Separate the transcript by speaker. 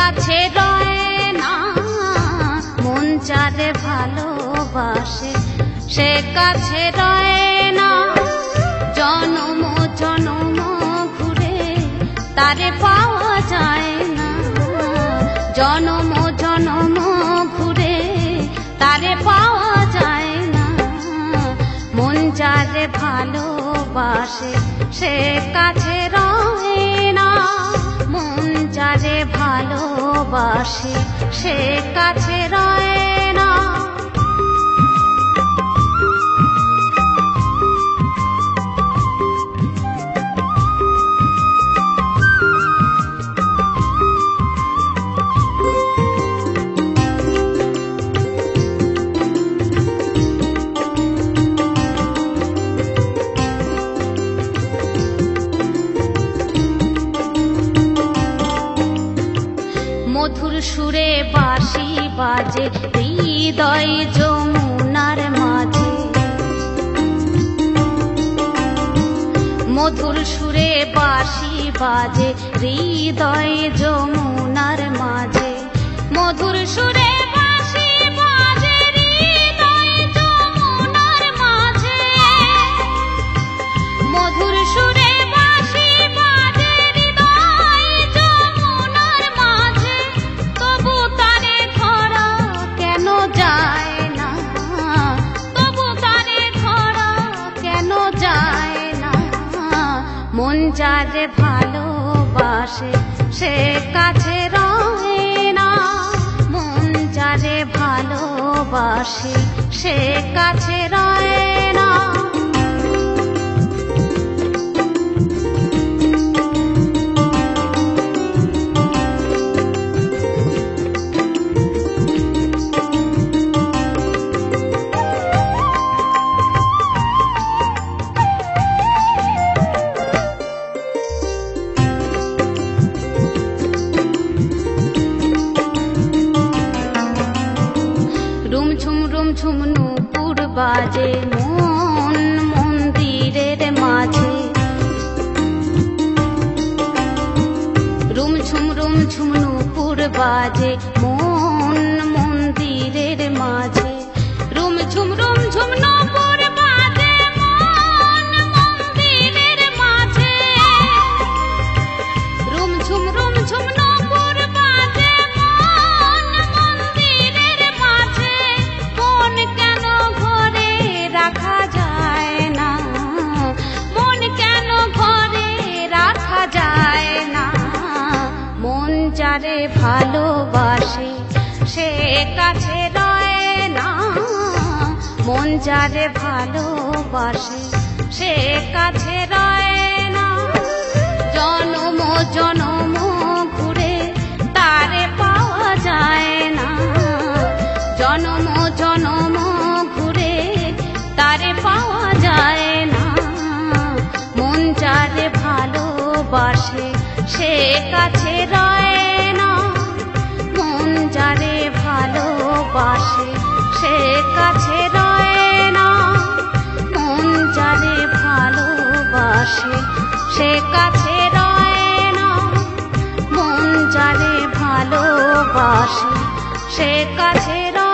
Speaker 1: কাছে রয় না, মন যারে ভালোবাসে সে কাছে রয় না। জনম জনম ঘুরে তারে পাওয়া যায় না, জনম জনম ঘুরে তারে পাওয়া যায় না। মন যারে ভালোবাসে সে কাছে রয় না, মন যারে ভালোবাসে সে কাছে রয় না। মধুর সুরে বাঁশি বাজে হৃদয় যমুনার মাঝে, মধুর সুরে বাঁশি বাজে হৃদয় যমুনার মাঝে, মধুর সুরে বাঁশি বাজে হৃদয় যমুনার মাঝে, মধুর সুরে বাঁশি বাজে হৃদয় যমুনার মাঝে। তবু তারে ধরা কেন যায় না, তবু তারে ধরা কেন যায় না। মন যারে ভালোবাসে সে কাছে রয় না, মন যারে ভালোবাসে সে কাছে রয় না। রুমঝুম রুমঝুম নূপুর বাজে মন মন্দিরের মাঝে, রুমঝুম রুমঝুম নূপুর বাজে মন মন্দিরের মাঝে, রুমঝুম রুমঝুম নূপুর বাজে মন মন্দিরের মাঝে, রুমঝুম রুমঝুম নূপুর বাজে মন মন্দিরের মাঝে। মন কেন ঘরে রাখা যায় না, মন কেন ঘরে রাখা যায় না। মন যারে ভালোবাসে সে কাছে রয় না, মন যারে ভালোবাসে সে কাছে রয় না। জনম জনম ঘুরে তারে পাওয়া যায় না, জনম জনম ঘুরে তারে পাওয়া যায় না। মন যারে ভালোবাসে সে কাছে রয় না, মন যারে ভালোবাসে সে কাছে রয় না, মন যারে ভালোবাসে সে কাছে রয় না, মন যারে ভালোবাসে সে কাছে রয়।